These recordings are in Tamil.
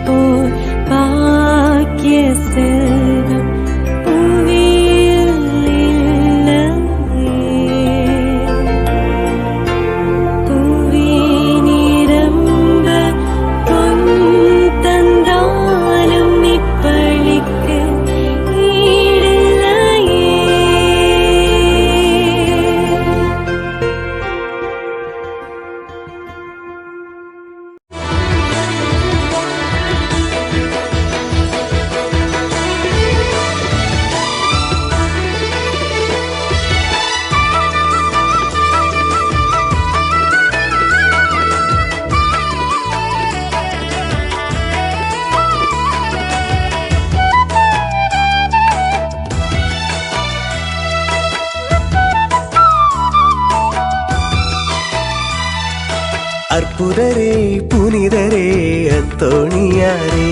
போல் பாக்கிய செல்வம் புவியில் இல்லையே. புவி நிரம்ப பொன் தந்தாலும் இப்பளிக்கு ஈடில்லையே. அற்புதரே புனிதரே அந்தோணியாரே,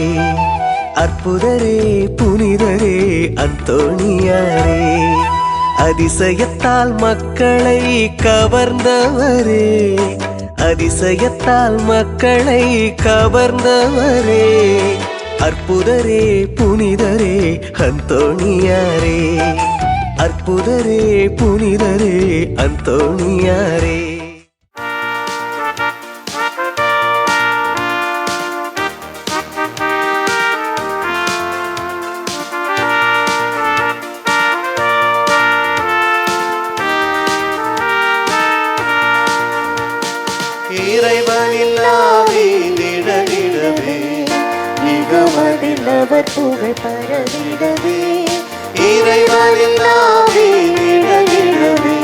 அற்புதரே புனிதரே அந்தோணியாரே, அதிசயத்தால் மக்களை கவர்ந்தவரே, அதிசயத்தால் மக்களை கவர்ந்தவரே, அற்புதரே புனிதரே அந்தோணியாரே, அற்புதரே புனிதரே அந்தோணியாரே. இறைவனில்லாவே நிழலிடவே மிகமதில் அவர் புகழ் பரவிடவே, இறைவனில்லாவே நிழலிடவே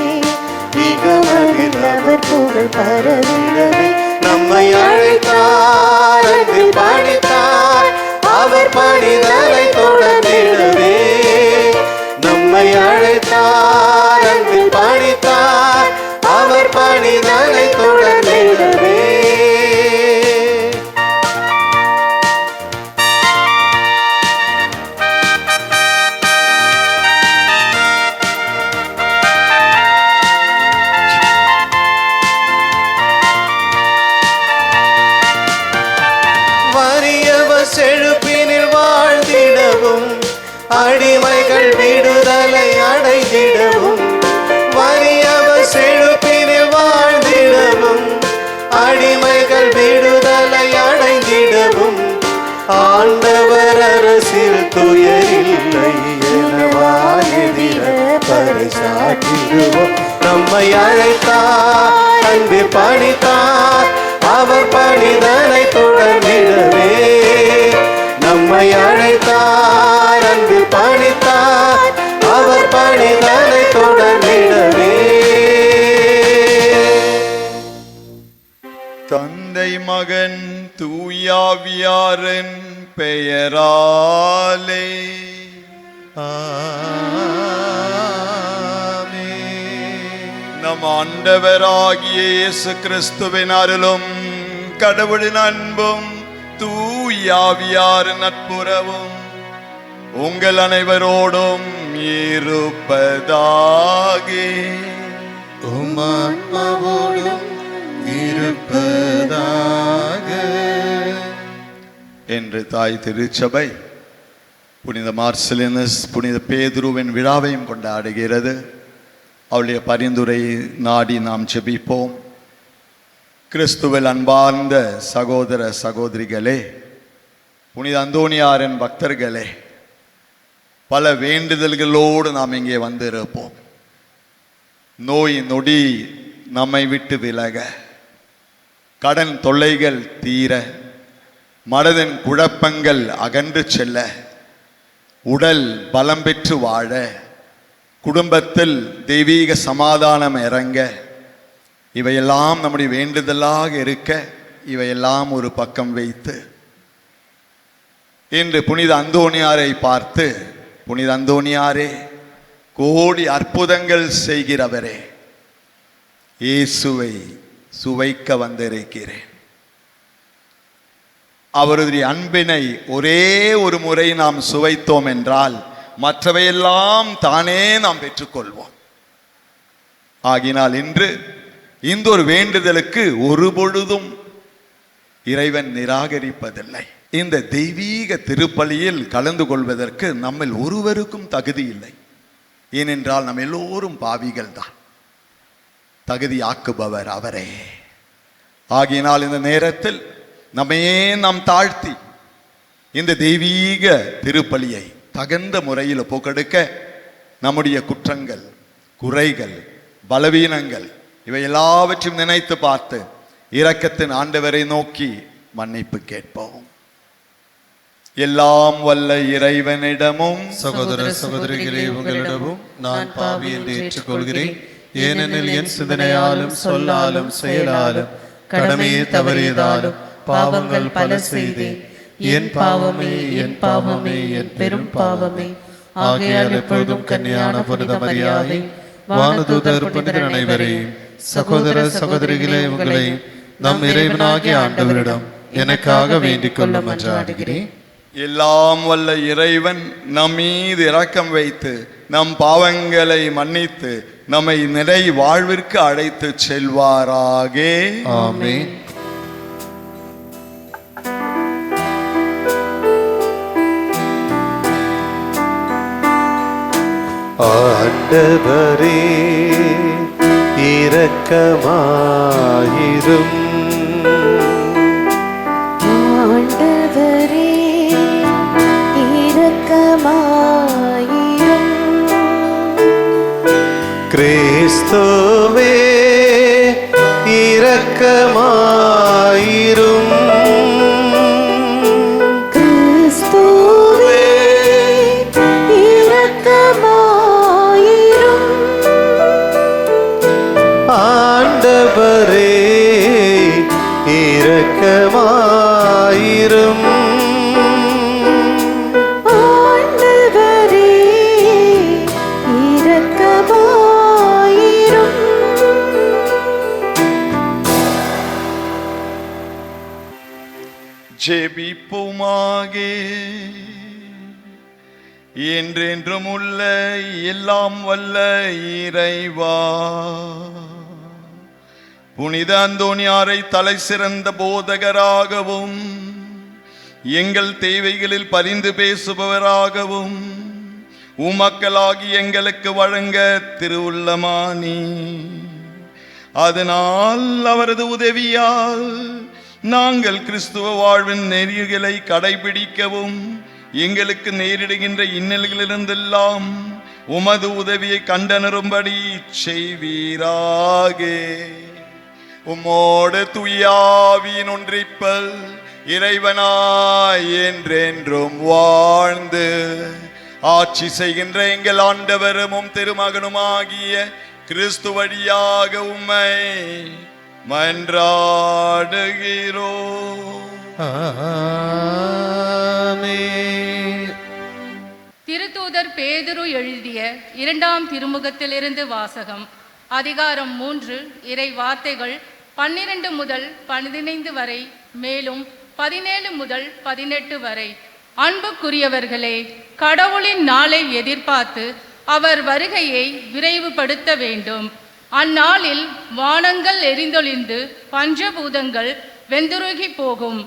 மிகமதில் அவர் புகழ் பரவிடவே, நம்மை அழைத்தார் அன்று பணித்தார் அவர் பணிதலை தொடர்ந்திடவே, நம்மை அழைத்தார் அன்று பணித்தார் அவர் பணிதலை தொடர்ந்திடவே. வறியவர் செழுப்பினில் வாழ்ந்திடவும் அடிமைகள் விடுதலை அடைந்திடவும், வறியவர் செழுப்பினில் வாழ்ந்திடவும் அடிமைகள் விடுதலை அடைந்திடவும், ஆண்டவர் அரசில் துயரில்லை என வாழெதிர பறைசாற்றிடுவோம். நம்மை அழைத்தார் அன்பு பணித்தார் அவர் பணிதலை தொடர்ந்திடவே, நம்மை அழைத்தார் அன்பு பணித்தார் அவர் பணிதலை தொடர்ந்திடவே. தந்தை மகன் தூயாவியாரின் பெயராலே நம் ஆண்டவராகிய இயேசு கிறிஸ்துவின் அருளும் கடவுளின் அன்பும் தூயாவியாரின் நட்புறவும் உங்கள் அனைவரோடும் இருப்பதாக. உம்மாத்மாவோடும் இருப்பதாக. என்று தாய் திருச்சபை புனித மார்செலினஸ் புனித பேதுருவின் விழாவையும் கொண்டாடுகிறது. அவளுடைய பரிந்துரையை நாடி நாம் ஜெபிப்போம். கிறிஸ்துவில் அன்பார்ந்த சகோதர சகோதரிகளே, புனித அந்தோணியாரின் பக்தர்களே, பல வேண்டுதல்களோடு நாம் இங்கே வந்திருப்போம். நோய் நொடி நம்மை விட்டு விலக, கடன் தொல்லைகள் தீர, மனதின் குழப்பங்கள் அகன்று செல்ல, உடல் பலம் பெற்று வாழ, குடும்பத்தில் தெய்வீக சமாதானம் இறங்க, இவையெல்லாம் நம்முடைய வேண்டுதலாக இருக்க, இவையெல்லாம் ஒரு பக்கம் வைத்து இன்று புனித அந்தோணியாரை பார்த்து, புனித அந்தோணியாரே, கோடி அற்புதங்கள் செய்கிறவரே, இயேசுவை சுவைக்க வந்திருக்கிறேன். அவருடைய அன்பினை ஒரே ஒரு முறை நாம் சுவைத்தோம் என்றால் மற்றவையெல்லாம் தானே நாம் பெற்றுக்கொள்வோம். ஆகினால் இன்று இந்த ஒரு வேண்டுதலுக்கு ஒரு பொழுதும் இறைவன் நிராகரிப்பதில்லை. இந்த தெய்வீக திருப்பலியில் கலந்து கொள்வதற்கு நம்மில் ஒருவருக்கும் தகுதி இல்லை. ஏனென்றால் நம்ம எல்லோரும் பாவிகள் தான். தகுதியாக்குபவர் அவரே. ஆகையினால் இந்த நேரத்தில் நம்மையே நாம் தாழ்த்தி இந்த தெய்வீக திருப்பலியை தகுந்த முறையில் ஒப்புக்கொடுக்க நம்முடைய குற்றங்கள், குறைகள், பலவீனங்கள் இவை எல்லாவற்றையும் நினைத்து பார்த்து இரக்கத்தின் ஆண்டவரை நோக்கி மன்னிப்பு கேட்போம். எல்லாம் வல்ல இறைவனிடமும் சகோதர சகோதரிகளே, உங்களிடமும் நான் பாவி என்று ஏற்றுக்கொள்கிறேன். ஏனெனில் என் சிந்தனையாலும் சொல்லாலும் செயலாலும் கடமையை தவறியதாலும் பாவங்கள் பல செய்தேன். என் பாவமே, என் பாவமே, என் பெரும் பாவமே. ஆகையால் எப்பொழுதும் கன்னியான புனித மரியாதை, வானதூதர் புனிதர் அனைவரையும், சகோதர சகோதரிகளே உங்களை நம் இறைவனாகிய ஆண்டவரிடம் எனக்காக வேண்டிக் கொள்ள மன்றாடுகிறேன். எல்லாம் வல்ல இறைவன் நம் மீது இரக்கம் வைத்து நம் பாவங்களை மன்னித்து நம்மை நிறை வாழ்விற்கு அழைத்து செல்வாராக. ஆமென். ஆண்டவரே இரக்கமாயிரும். ஆண்டவரே இரக்கமாயிரும். கிறிஸ்துவே இரக்கமாயிரும். கிறிஸ்துவே இரக்கமாயிரும். ஆண்டவரே இரக்கமாயிரும். ஆண்டவரே இரக்கமாயிரும். ஜெபிப்போமாக. என்றென்றும் உள்ள எல்லாம் வல்ல இறைவா, புனித அந்தோனியாரை தலை சிறந்த போதகராகவும் எங்கள் தேவைகளில் பரிந்து பேசுபவராகவும் உமக்களாகி எங்களுக்கு வழங்க திருவுள்ளமானி. அதனால் அவரது உதவியால் நாங்கள் கிறிஸ்துவ வாழ்வின் நெறிகளை கடைபிடிக்கவும் எங்களுக்கு நேரிடுகின்ற இன்னல்களிலிருந்தெல்லாம் உமது உதவியை கண்டனரும்படி செய்வீராக. உம்மோடு துயாவின் ஒன்றிப்பல் இறைவனாய் என்றென்றும் வாழ்ந்து ஆட்சி செய்கின்ற எங்கள் ஆண்டவரும் திருமகனுமாகிய கிறிஸ்து வழியாக உம்மை மன்றாடுகிறோம். ஆமென். திருத்தூதர் பேதுரு எழுதிய 2ஆம் திருமுகத்திலிருந்து வாசகம். அதிகாரம் 3, இறை வார்த்தைகள் 12 முதல் 15 வரை, மேலும் 17 முதல் 18 வரை. அன்புக்குரியவர்களே, கடவுளின் நாளை எதிர்பார்த்து அவர் வருகையை விரைவுபடுத்த வேண்டும். அந்நாளில் வானங்கள் எரிந்தொழிந்து பஞ்சபூதங்கள் வெந்துருகி போகும்.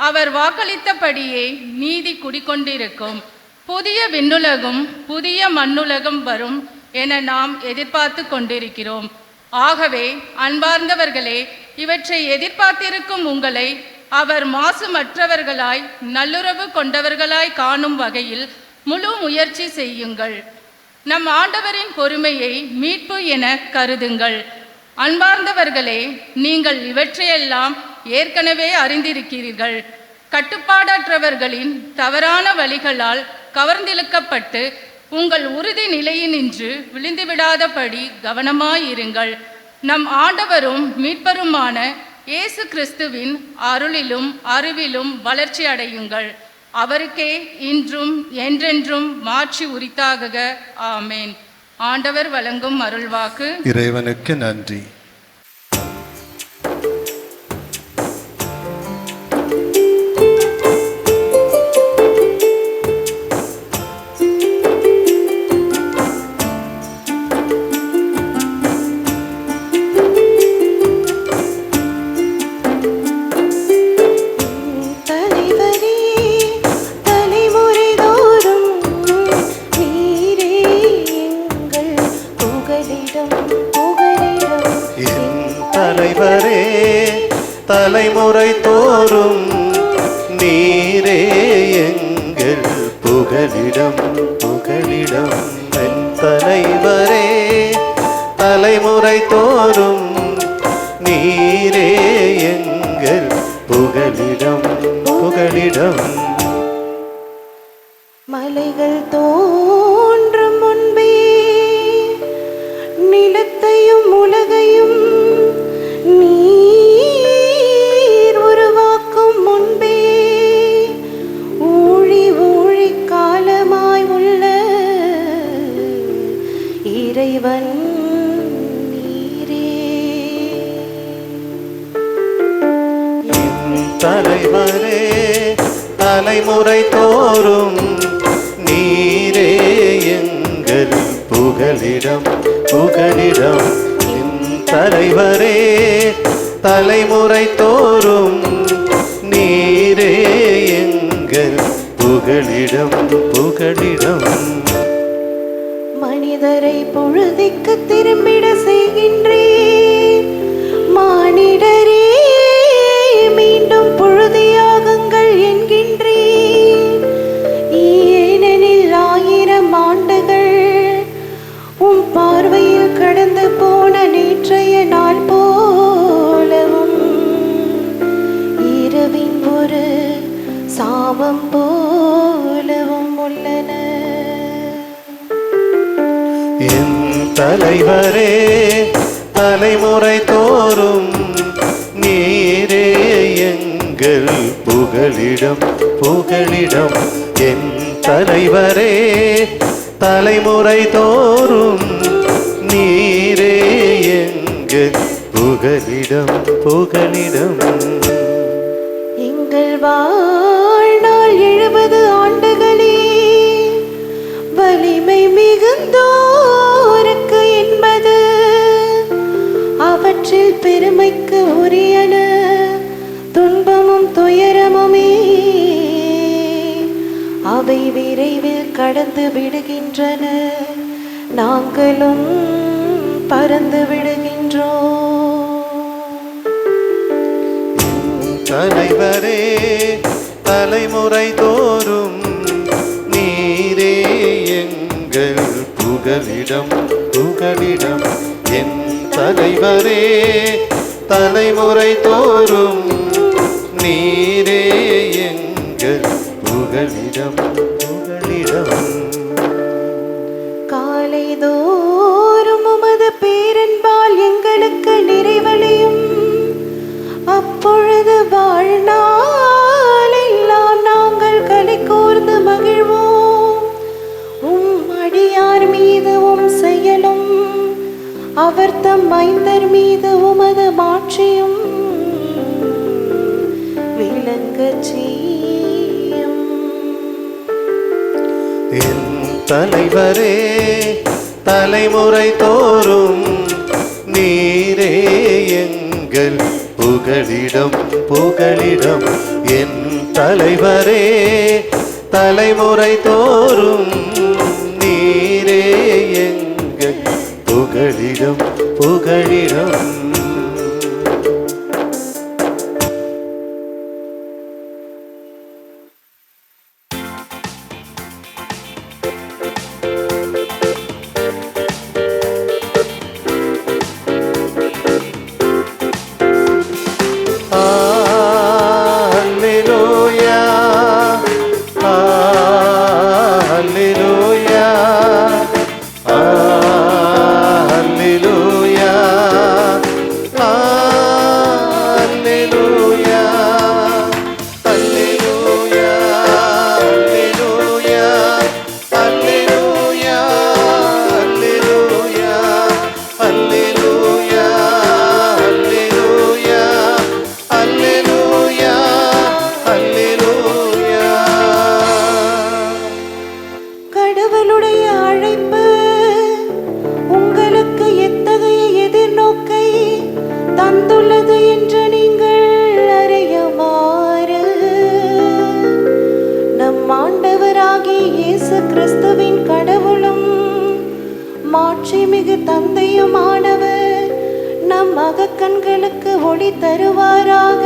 அவர் வாக்களித்தபடியே நீதி குடிக்கொண்டிருக்கும். புதிய விண்ணுலகும் புதிய மண்ணுலகம் வரும் என நாம் எதிர்பார்த்து கொண்டிருக்கிறோம். ஆகவே அன்பார்ந்தவர்களே, இவற்றை எதிர்பார்த்திருக்கும் உங்களை அவர் மாசுமற்றவர்களாய் நல்லுறவு கொண்டவர்களாய் காணும் வகையில் முழு முயற்சி செய்யுங்கள். நம் ஆண்டவரின் பொறுமையை மீட்பு என கருதுங்கள். அன்பார்ந்தவர்களே, நீங்கள் இவற்றையெல்லாம் ஏற்கனவே அறிந்திருக்கிறீர்கள். கட்டுப்பாடற்றவர்களின் தவறான வழிகளால் கவர்ந்திழுக்கப்பட்டு உங்கள் உறுதி நிலையினின்று விழுந்துவிடாதபடி கவனமாயிருங்கள். நம் ஆண்டவரும் மீட்பருமான இயேசு கிறிஸ்துவின் அருளிலும் அறிவிலும் வளர்ச்சி அடையுங்கள். அவருக்கே இன்றும் என்றென்றும் மாட்சி உரித்தாக. ஆமேன். ஆண்டவர் வழங்கும் அருள்வாக்கு. இறைவனுக்கு நன்றி. தலைவரே தலைமுறை தோறும் நீரே எங்கள் புகலிடம் புகலிடம் என் தலைவரே தலைமுறை தோறும் நீரே எங்கள் புகலிடம் புகலிடம். மலைகள் தோன்றும் முன்பே நிலத்தையும் உலகையும் நீர் உருவாக்கும் முன்பே ஊழி ஊழி காலமாய் உள்ள இறைவன் நீரே. தலைவரே தலைமுறை தோறும் நீரே எங்கள் புகலிடம் புகலிடம் என் தலைவரே தலைமுறை தோறும் நீரே எங்கள் புகலிடம் புகலிடம். மனிதரை பொழுதிக்கு திரும்பிட செய்கின்றேன் மானிடரே மீண்டும் பொழுதியாகுங்கள் என்கின்றேன். ஏனெனில் 1000 ஆண்டுகள் உம் பார்வையில் கடந்து போன நேற்றைய நாள் போலவும் இரவின் ஒரு சாபம் போலவும் உள்ளன. என் தலைவரே தலைமுறை தோறும் நீரே எங்கள் புகலிடம் புகலிடம் என் தலைவரே தலைமுறை தோறும் நீரே எங்கள் புகலிடம் புகலிடம். எங்கள் வாழ்நாள் 70 ஆண்டுகளே வலிமை மிகுந்தோருக்கு என்பது அவற்றில் பெருமைக்கு உரியன துன்பமும் துயரமுமே அவை விரைவில் கடந்து விடுகின்றன நாங்களும் பறந்து விடுகின்றோம். தலைவரே தலைமுறை தோறும் நீரே எங்கள் புகலிடம் புகலிடம் என் தலைவரே தலைமுறை தோறும் நீரே எங்கள் புகலிடம் புகலிடம். காலைதோறும் உமது பேரன்பால் எங்களுக்கு நிறைவடையும் அப்பொழுது வாழ்நாளெல்லாம் நாங்கள் களி கூர்ந்து மகிழ்வோம். உம் அடியார் மீது உம் செயலும் அவர் தம் மைந்தர் மீது உமது மாட்சியும் விளங்கச் செய்யும். என் தலைவரே தலைமுறை தோறும் நீரே எங்கள் புகலிடம் புகலிடம் என் தலைவரே தலைமுறை தோறும் நீரே எங்கள் புகலிடம் புகலிடம். மாட்சிமிகு தந்தையுமானவர் நம் மகக்கண்களுக்கு ஒளி தருவாராக.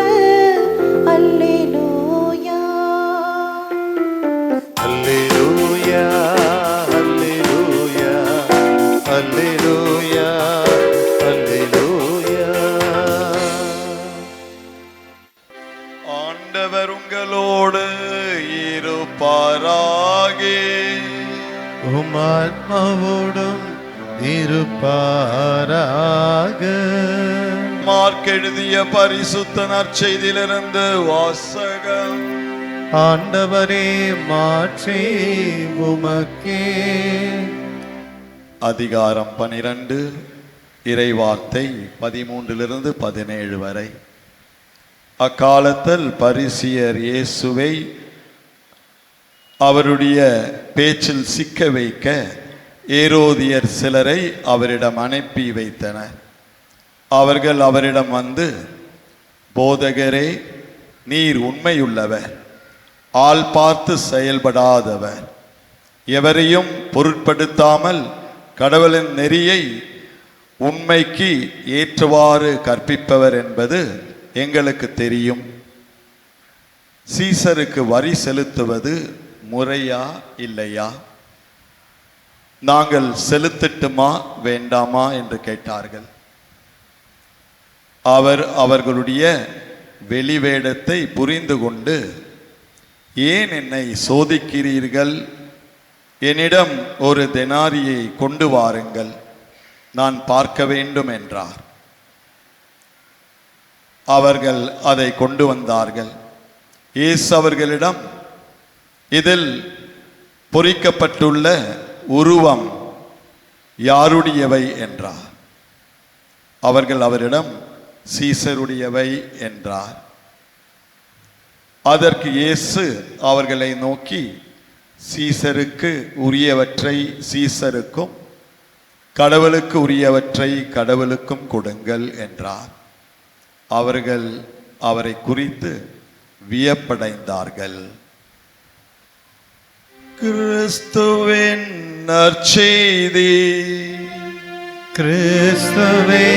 இருப்பாராக. உம் ஆத்மாவோடும் இருப்பாராக. மார்க் எழுதிய பரிசுத்த நற்செய்தியிலிருந்து வாசகம். ஆண்டவரே, மாற்றி உமக்கே. அதிகாரம் 12, இறைவார்த்தை 13-17 வரை. அக்காலத்தில் பரிசியர் இயேசுவை அவருடைய பேச்சில் சிக்க வைக்க ஏரோதியர் சிலரை அவரிடம் அனுப்பி வைத்தனர். அவர்கள் அவரிடம் வந்து, போதகரே, நீர் உண்மையுள்ளவர், ஆள் பார்த்து செயல்படாதவர், எவரையும் பொருட்படுத்தாமல் கடவுளின் நெறியை உண்மைக்கு ஏற்றவாறு கற்பிப்பவர் என்பது எங்களுக்கு தெரியும். சீசருக்கு வரி செலுத்துவது முறையா இல்லையா? நாங்கள் செலுத்தட்டுமா வேண்டாமா என்று கேட்டார்கள். அவர் அவர்களுடைய வெளிவேடத்தை புரிந்து கொண்டு, ஏன் என்னை சோதிக்கிறீர்கள்? என்னிடம் ஒரு தெனாரியை கொண்டு வாருங்கள், நான் பார்க்க வேண்டும் என்றார். அவர்கள் அதை கொண்டு வந்தார்கள். இயேசு அவர்களிடம், இதில் பொறிக்கப்பட்டுள்ள உருவம் யாருடையவை என்றார். அவர்கள் அவரிடம், சீசருடையவை என்றார். அதற்கு இயேசு அவர்களை நோக்கி, சீசருக்கு உரியவற்றை சீசருக்கும், கடவுளுக்கு உரியவற்றை கடவுளுக்கும் கொடுங்கள் என்றார். அவர்கள் அவரை குறித்து வியப்படைந்தார்கள். கிறிஸ்துவின் நற்செய்தி. கிறிஸ்துவே,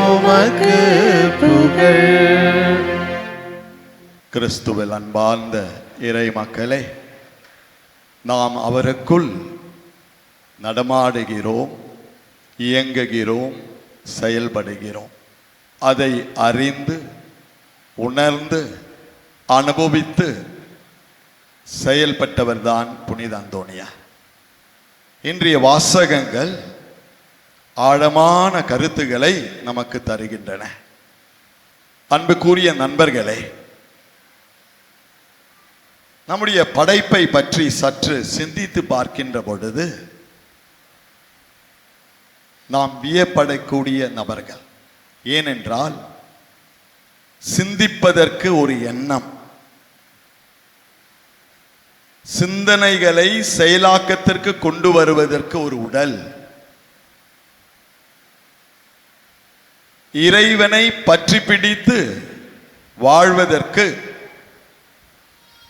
உமக்கு புகழ். கிறிஸ்துவில் அன்பார்ந்த இறை மக்களே, நாம் அவருக்குள் நடமாடுகிறோம், இயங்குகிறோம், செயல்படுகிறோம். அதை அறிந்து, உணர்ந்து, அனுபவித்து செயல்பட்டவர்தான் புனித அந்தோனியா. இன்றைய வாசகங்கள் ஆழமான கருத்துக்களை நமக்கு தருகின்றன. அன்புக்குரிய நண்பர்களே, நம்முடைய படைப்பை பற்றி சற்று சிந்தித்து பார்க்கின்ற பொழுது நாம் வியப்படக்கூடிய நபர்கள். ஏனென்றால் சிந்திப்பதற்கு ஒரு எண்ணம், சிந்தனைகளை செயலாக்கத்திற்கு கொண்டு வருவதற்கு ஒரு உடல், இறைவனை பற்றி பிடித்து வாழ்வதற்கு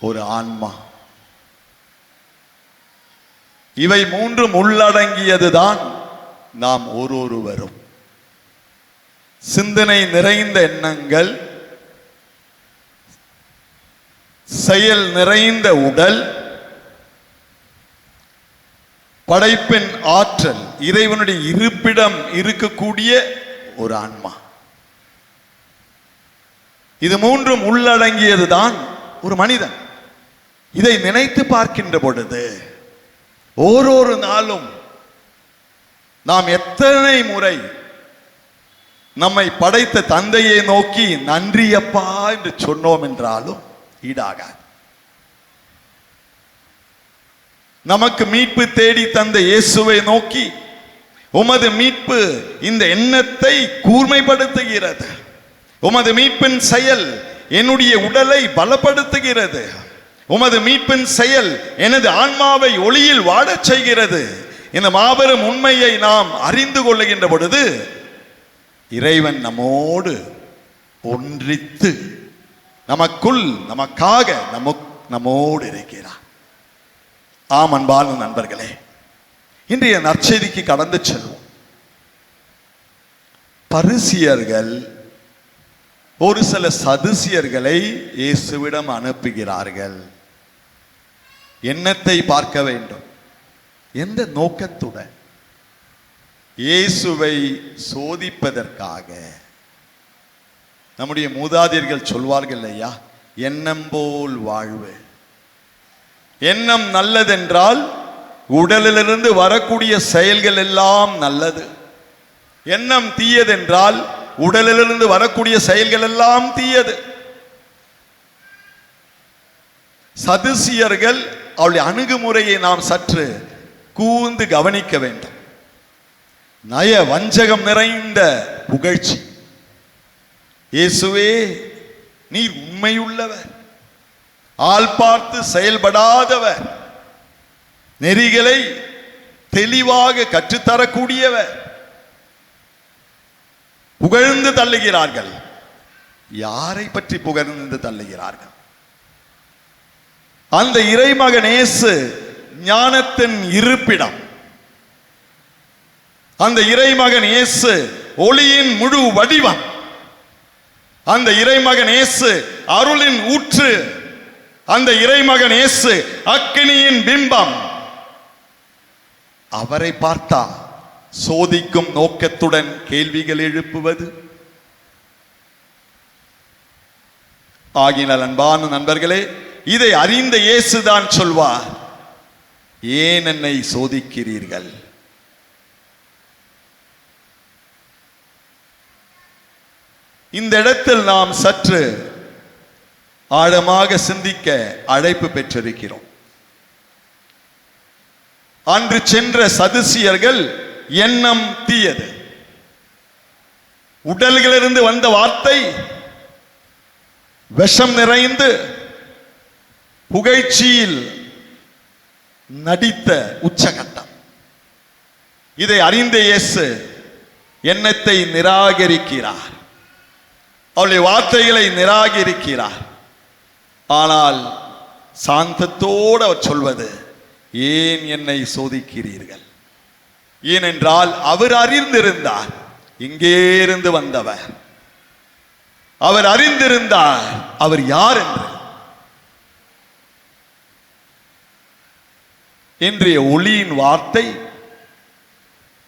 ஒரு ஆன்மா. இவை மூன்றும் உள்ளடங்கியதுதான் நாம் ஒருவரும். சிந்தனை நிறைந்த எண்ணங்கள், செயல் நிறைந்த உடல், படைப்பின் ஆற்றல், இறைவனுடைய இருப்பிடம் இருக்கக்கூடிய ஒரு ஆன்மா. இது மூன்றும் உள்ளடங்கியதுதான் ஒரு மனிதன். இதை நினைத்து பார்க்கின்ற பொழுது ஓரொரு நாளும் நாம் எத்தனை முறை நம்மை படைத்த தந்தையை நோக்கி நன்றியப்பா என்று சொன்னோம் என்றாலும் ஈடாகாது. நமக்கு மீட்பு தேடி தந்த இயேசுவை நோக்கி, உமது மீட்பு இந்த எண்ணத்தை கூர்மைப்படுத்துகிறது, உமது மீட்பின் செயல் என்னுடைய உடலை பலப்படுத்துகிறது, உமது மீட்பின் செயல் எனது ஆன்மாவை ஒளியில் வாழச் செய்கிறது. இந்த மாபெரும் உண்மையை நாம் அறிந்து கொள்ளுகின்ற பொழுது இறைவன் நம்மோடு ஒன்றித்து நமக்குள் நமக்காக நம்மோடு இருக்கிறார். ஆம், அன்பான நண்பர்களே, இன்றைய நற்செய்திக்கு கடந்து செல்வோம். பரிசியர்கள் ஒரு சில சதுசியர்களை இயேசுவிடம் அனுப்புகிறார்கள். எண்ணத்தை பார்க்க வேண்டும். எந்த நோக்கத்துடன்? இயேசுவை சோதிப்பதற்காக. நம்முடைய மூதாதையர்கள் சொல்வார்கள் ஐயா, எண்ணம் போல் வாழ்வு. எண்ணம் நல்லதென்றால் உடலிலிருந்து வரக்கூடிய செயல்கள் எல்லாம் நல்லது. எண்ணம் தீயதென்றால் உடலிலிருந்து வரக்கூடிய செயல்கள் எல்லாம் தீயது. சதுசியர்கள் அவளுடைய அணுகுமுறையை நாம் சற்று கூர்ந்து கவனிக்க வேண்டும். நய வஞ்சகம் நிறைந்த புகழ்ச்சி. இயேசுவே, நீர் உண்மையுள்ளவர், ஆள் பார்த்து செயல்படாதவர், நெறிகளை தெளிவாக கற்றுத்தரக்கூடியவர். புகழ்ந்து தள்ளுகிறார்கள். யாரை பற்றி புகழ்ந்து தள்ளுகிறார்கள்? அந்த இறைமகன் இயேசு ஞானத்தின் இருப்பிடம். அந்த இறைமகன் இயேசு ஒளியின் முழு வடிவம். அந்த இறைமகன் இயேசு அருளின் ஊற்று. அந்த இறைமகன் இயேசு அக்கினியின் பிம்பம். அவரை பார்த்தா சோதிக்கும் நோக்கத்துடன் கேள்விகள் எழுப்புவது. ஆகினால் அன்பான நண்பர்களே, இதை அறிந்த இயேசுதான் சொல்வார், ஏன் என்னை சோதிக்கிறீர்கள்? இந்த இடத்தில் நாம் சற்று ஆழமாக சிந்திக்க அழைப்பு பெற்றிருக்கிறோம். அன்று சென்ற சதுசியர்கள் எண்ணம் தீயது. உடல்களிலிருந்து வந்த வார்த்தை விஷம் நிறைந்து புகழ்ச்சியில் நடித்த உச்சகட்டம். இதை அறிந்த இயேசு எண்ணத்தை நிராகரிக்கிறார், அவளுடைய வார்த்தைகளை நிராகரிக்கிறார். ஆனால் சாந்தத்தோடு அவர் சொல்வது, ஏன் என்னை சோதிக்கிறீர்கள்? ஏனென்றால் அவர் அறிந்திருந்தார் இங்கே இருந்து வந்தவர். அவர் அறிந்திருந்தார் அவர் யார் என்று. இன்றைய ஒளியின் வார்த்தை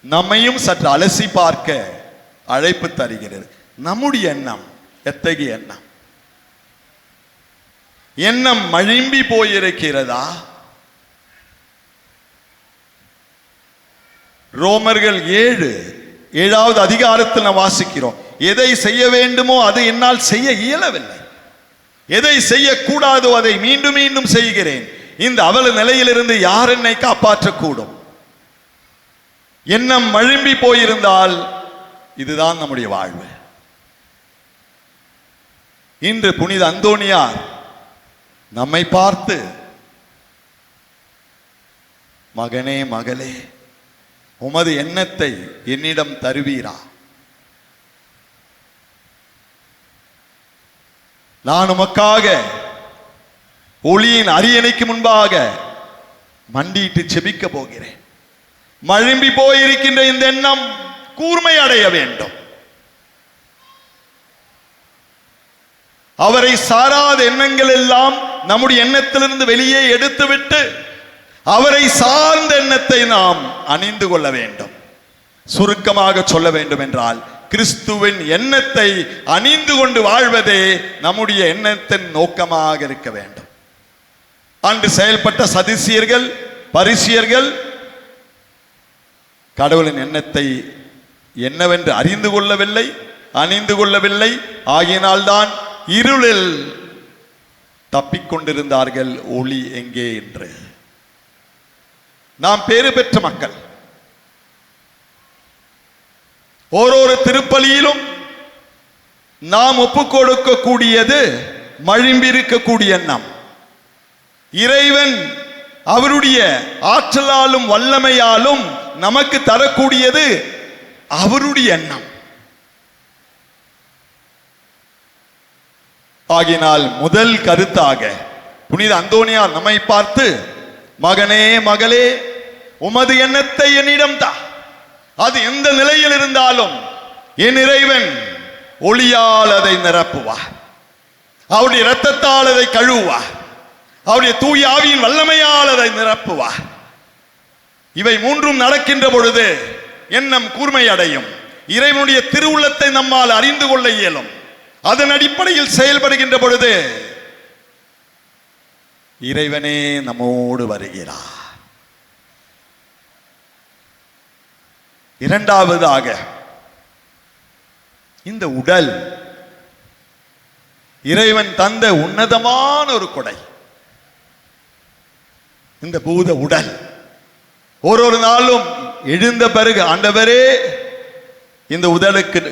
நம்மையும் சற்று அலசி பார்க்க அழைப்பு தருகிறது. நம்முடைய எண்ணம் எத்தகைய எண்ணம்? எண்ணம் மழும்பி போயிருக்கிறதா? ரோமர்கள் 7வது அதிகாரத்தில் நாம் வாசிக்கிறோம், எதை செய்ய வேண்டுமோ அது என்னால் செய்ய இயலவில்லை, எதை செய்யக்கூடாதோ அதை மீண்டும் மீண்டும் செய்கிறேன். இந்த அவல நிலையிலிருந்து யார் என்னை காப்பாற்றக்கூடும்? எண்ணம் மழும்பி போயிருந்தால் இதுதான் நம்முடைய வாழ்வு. இன்று புனித அந்தோனியார் நம்மை பார்த்து, மகனே மகளே, உமது எண்ணத்தை என்னிடம் தருவீரா? நான் உமக்காக ஒளியின் அரியணைக்கு முன்பாக மண்டியிட்டு செபிக்க போகிறேன். மழும்பி போயிருக்கின்ற இந்த எண்ணம் கூர்மை அடைய வேண்டும். அவரை சாராத எண்ணங்கள் எல்லாம் நம்முடைய எண்ணத்திலிருந்து வெளியே எடுத்துவிட்டு அவரை சார்ந்த எண்ணத்தை நாம் அணிந்து கொள்ள வேண்டும். சுருக்கமாக சொல்ல வேண்டும் என்றால், கிறிஸ்துவின் எண்ணத்தை அணிந்து கொண்டு வாழ்வதே நம்முடைய எண்ணத்தின் நோக்கமாக இருக்க வேண்டும். அன்று செயல்பட்ட சதுசியர்கள், பரிசியர்கள் கடவுளின் எண்ணத்தை என்னவென்று அறிந்து கொள்ளவில்லை, அணிந்து கொள்ளவில்லை. ஆகினால்தான் இருளில் தப்பிக்கொண்டிருந்தார்கள், ஒளி எங்கே என்று. நாம் பேறு பெற்ற மக்கள். ஓரொரு திருப்பலியிலும் நாம் ஒப்புக் கொடுக்கக்கூடியது மழும்பி இருக்கக்கூடிய எண்ணம். இறைவன் அவருடைய ஆற்றலாலும் வல்லமையாலும் நமக்கு தரக்கூடியது அவருடைய எண்ணம். ஆகினால் முதல் கருத்தாக புனித அந்தோனியார் நம்மை பார்த்து, மகனே மகளே, உமது எண்ணத்தை என்னிடம் தா. அது எந்த நிலையில் இருந்தாலும் என் இறைவன் ஒளியால் அதை நிரப்புவார், அவருடைய இரத்தத்தால் அதை கழுவுவார், அவருடைய தூய ஆவியின் வல்லமையால் அதை நிரப்புவார். இவை மூன்றும் நடக்கின்ற பொழுது எண்ணம் கூர்மை அடையும். இறைவனுடைய திருவுள்ளத்தை நம்மால் அறிந்து கொள்ள இயலும். அதன் அடிப்படையில் செயல்படுகின்ற பொழுது இறைவனே நம்மோடு வருகிறார். இரண்டாவதாக, இந்த உடல் இறைவன் தந்த உன்னதமான ஒரு கொடை. இந்த பூத உடல் ஒரு நாளும் எழுந்த பிறகு, ஆண்டவரே இந்த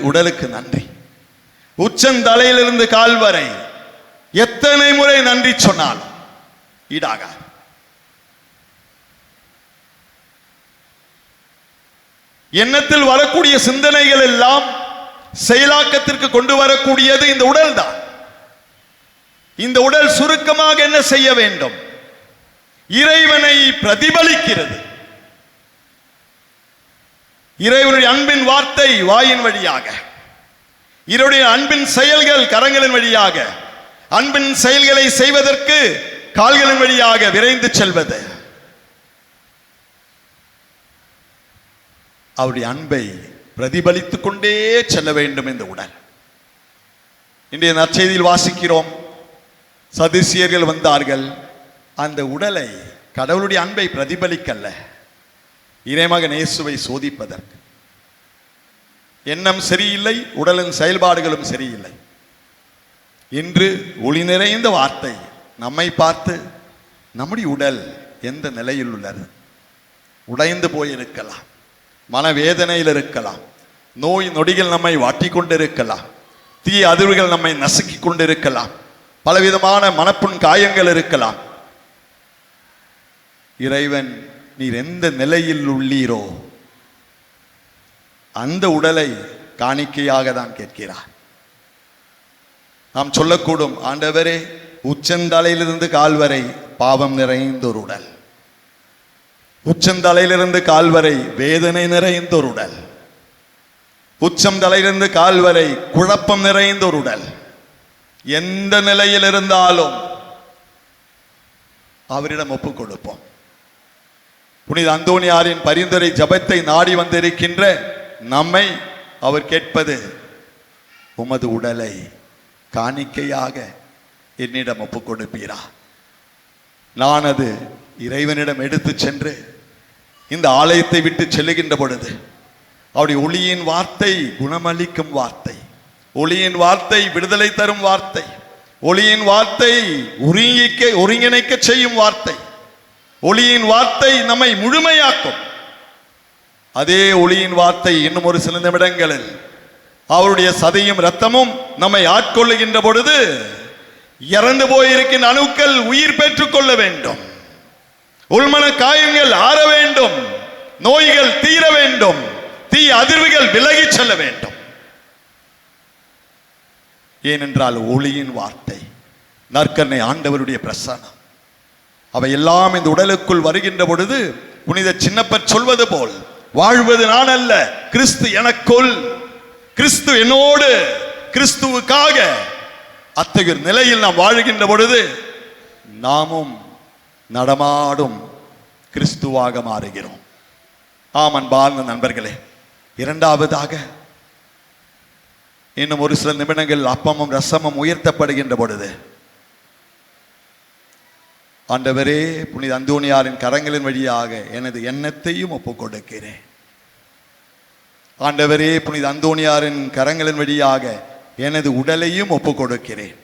உடலுக்கு நன்றி. உச்சந்தலையிலிருந்து கால் வரை எத்தனை முறை நன்றி சொன்னாலும் ஈடாக. எண்ணத்தில் வரக்கூடிய சிந்தனைகள் எல்லாம் செயலாக்கத்திற்கு கொண்டு வரக்கூடியது இந்த உடல் தான். இந்த உடல் சுருக்கமாக என்ன செய்ய வேண்டும்? இறைவனை பிரதிபலிக்கிறது. இறைவனுடைய அன்பின் வார்த்தை வாயின் வழியாக, இறைவனுடைய அன்பின் செயல்கள் கரங்களின் வழியாக, அன்பின் செயல்களை செய்வதற்கு கால்களின் வழியாக விரைந்து செல்வது. அவருடைய அன்பை பிரதிபலித்துக் கொண்டே செல்ல வேண்டும் இந்த உடல். இன்றைய நற்செய்தியில் வாசிக்கிறோம், சதுசியர்கள் வந்தார்கள். அந்த உடலை கடவுளுடைய அன்பை பிரதிபலிக்கல்ல, இறைமகன் இயேசுவை சோதிப்பதற்கு. எண்ணம் சரியில்லை, உடலின் செயல்பாடுகளும் சரியில்லை. இன்று ஒளி நிறைந்த வார்த்தை நம்மை பார்த்து, நம்முடைய உடல் எந்த நிலையில் உள்ளது? உடைந்து போயிருக்கலாம், மனவேதனையில் இருக்கலாம், நோய் நொடிகள் நம்மை வாட்டி கொண்டிருக்கலாம், தீய அதிர்வுகள் நம்மை நசுக்கி கொண்டிருக்கலாம், பலவிதமான மனப்புண் காயங்கள் இருக்கலாம். இறைவன் நீர் எந்த நிலையில் உள்ளீரோ அந்த உடலை காணிக்கையாக தான் கேட்கிறார். நாம் சொல்லக்கூடும், ஆண்டவரே உச்சந்தலையிலிருந்து கால் வரை பாவம் நிறைந்த ஒரு உடல், உச்சந்தலையிலிருந்து கால் வரை வேதனை நிறைந்த ஒரு உடல், உச்சம் தலையிலிருந்து கால் வரை குழப்பம் நிறைந்த ஒரு உடல். எந்த நிலையில் இருந்தாலும் அவரிடம் ஒப்புக் கொடுப்போம். புனித அந்தோனியாரின் பரிந்துரை ஜபத்தை நாடி வந்திருக்கின்ற நம்மை அவர் கேட்பது, உமது உடலை காணிக்கையாக என்னிடம் ஒப்புக் கொடுப்பீரா? நான் அது இறைவனிடம் எடுத்து சென்று இந்த ஆலயத்தை விட்டு செல்லுகின்ற பொழுது அவருடைய ஒளியின் வார்த்தை குணமளிக்கும் வார்த்தை, ஒளியின் வார்த்தை விடுதலை தரும் வார்த்தை, ஒளியின் வார்த்தை ஒருங்கிணைக்க செய்யும் வார்த்தை, ஒளியின் வார்த்தை நம்மை முழுமையாக்கும். அதே ஒளியின் வார்த்தை இன்னும் ஒரு சில நிமிடங்களில் அவருடைய சதையும் இரத்தமும் நம்மை ஆட்கொள்ளுகின்ற பொழுது இறந்து போயிருக்கின்ற அணுக்கள் உயிர் பெற்றுக் கொள்ள வேண்டும், உள்மன காயங்கள் ஆற வேண்டும், நோய்கள் தீர வேண்டும், தீ அதிர்வுகள் விலகி செல்ல வேண்டும். ஏனென்றால் ஒளியின் வார்த்தை, நற்கருணை ஆண்டவருடைய பிரசன்னம், அவை எல்லாம் இந்த உடலுக்குள் வருகின்ற பொழுது புனித சின்னப்பர் சொல்வது போல், வாழ்வது நான் அல்ல, கிறிஸ்து எனக்குள், கிறிஸ்து என்னோடு, கிறிஸ்துவுக்காக. அத்தகைய நிலையில் நாம் வாழுகின்ற பொழுது நாமும் நடமாடும் கிறிஸ்துவாக மாறுகிறோம். ஆம் அன்பார்ந்த நண்பர்களே, இரண்டாவதாக இன்னும் ஒரு சில நிமிடங்கள் அப்பமும் ரசமும் உயர்த்தப்படுகின்ற பொழுது, ஆண்டவரே புனித அந்தோனியாரின் கரங்களின் வழியாக எனது எண்ணத்தையும் ஒப்புக் கொடுக்கிறேன். ஆண்டவரே புனித அந்தோனியாரின் கரங்களின் வழியாக எனது உடலையும் ஒப்புக் கொடுக்கிறேன்.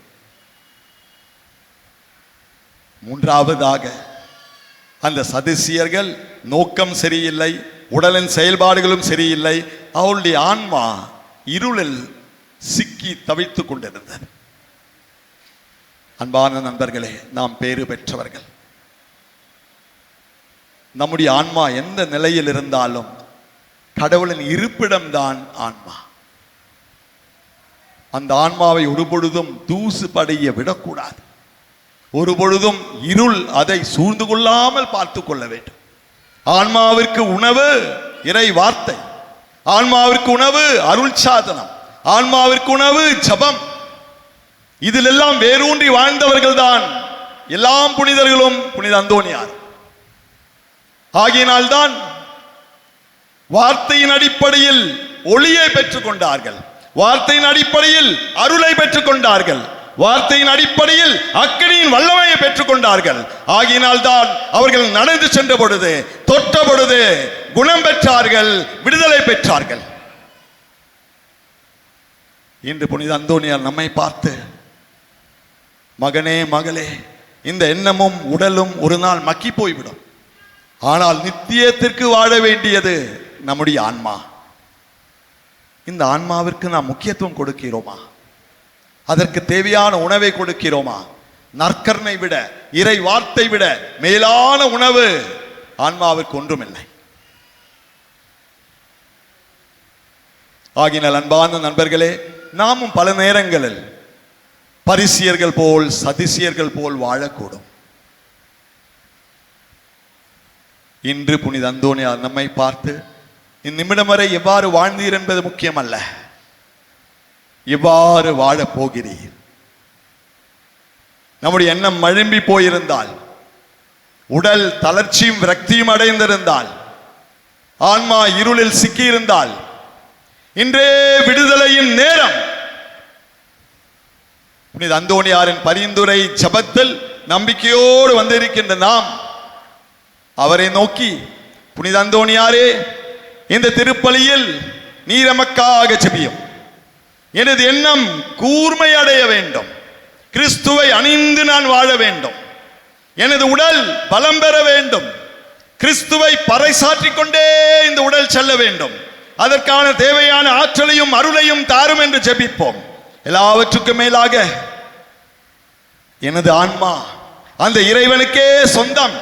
மூன்றாவதாக, அந்த சதுசியர்கள் நோக்கம் சரியில்லை, உடலின் செயல்பாடுகளும் சரியில்லை, அவளுடைய ஆன்மா இருளில் சிக்கி தவித்துக் கொண்டிருந்தது. அன்பான நண்பர்களே, நாம் பேறு பெற்றவர்கள். நம்முடைய ஆன்மா எந்த நிலையில் இருந்தாலும் கடவுளின் இருப்பிடம்தான் ஆன்மா. அந்த ஆன்மாவை ஒருபொழுதும் தூசு படைய விடக்கூடாது. ஒரு பொழுதும் இருள் அதை சூழ்ந்து கொள்ளாமல் பார்த்து கொள்ள வேண்டும். ஆன்மாவிற்கு உணவு இறை வார்த்தை, ஆன்மாவிற்கு உணவு அருள் சாதனம், ஆன்மாவிற்கு உணவு ஜபம். இதிலெல்லாம் வேரூன்றி வாழ்ந்தவர்கள் தான் எல்லாம் புனிதர்களும் புனித அந்தோனியார். ஆகையினால்தான் வார்த்தையின் அடிப்படையில் ஒளியை பெற்றுக் கொண்டார்கள், வார்த்தையின் அடிப்படையில் அருளை பெற்றுக் கொண்டார்கள், வார்த்தையின் அடிப்படையில் அக்கினியின் வல்லமையை பெற்றுக் கொண்டார்கள். ஆகினால் தான் அவர்கள் நடந்து சென்ற பொழுது, தொட்ட பொழுது குணம் பெற்றார்கள், விடுதலை பெற்றார்கள். இன்று புனித அந்தோனியார் நம்மை பார்த்து, மகனே மகளே, இந்த எண்ணமும் உடலும் ஒரு நாள் மக்கி போய்விடும், ஆனால் நித்தியத்திற்கு வாழ வேண்டியது நம்முடைய ஆன்மா. இந்த ஆன்மாவிற்கு நாம் முக்கியத்துவம் கொடுக்கிறோமா? அதற்கு தேவையான உணவை கொடுக்கிறோமா? நற்கருணை விட, இறை வார்த்தை விட மேலான உணவு ஆன்மாவிற்கு ஒன்றுமில்லை. ஆகினால் அன்பான நண்பர்களே, நாமும் பல நேரங்களில் பரிசியர்கள் போல், சதிசியர்கள் போல் வாழக்கூடும். இன்று புனித அந்தோனியார் நம்மை பார்த்து, இந்நிமிடம் வரை எவ்வாறு வாழ்ந்தீர் என்பது முக்கியமல்ல, எவ்வாறு வாழப் போகிறீர். நம்முடைய எண்ணம் மழும்பி போயிருந்தால், உடல் தளர்ச்சியும் விரக்தியும் அடைந்திருந்தால், ஆன்மா இருளில் சிக்கியிருந்தால், இன்றே விடுதலையின் நேரம். புனித அந்தோனியாரின் பரிந்துரை ஜபத்தில் நம்பிக்கையோடு வந்திருக்கின்ற நாம் அவரை நோக்கி, புனித அந்தோனியாரே, இந்த திருப்பலியில் நீர் எமக்காக ஜெபியும். எனது எண்ணம் கூர்மை அடைய வேண்டும், கிறிஸ்துவை அணிந்து நான் வாழ வேண்டும், எனது உடல் பலம் பெற வேண்டும், கிறிஸ்துவை பறைசாற்றிக் கொண்டே இந்த உடல் செல்ல வேண்டும். அதற்கான தேவையான ஆற்றலையும் அருளையும் தாரும் என்று ஜெபிப்போம். எல்லாவற்றுக்கும் மேலாக எனது ஆன்மா அந்த இறைவனுக்கே சொந்தம்,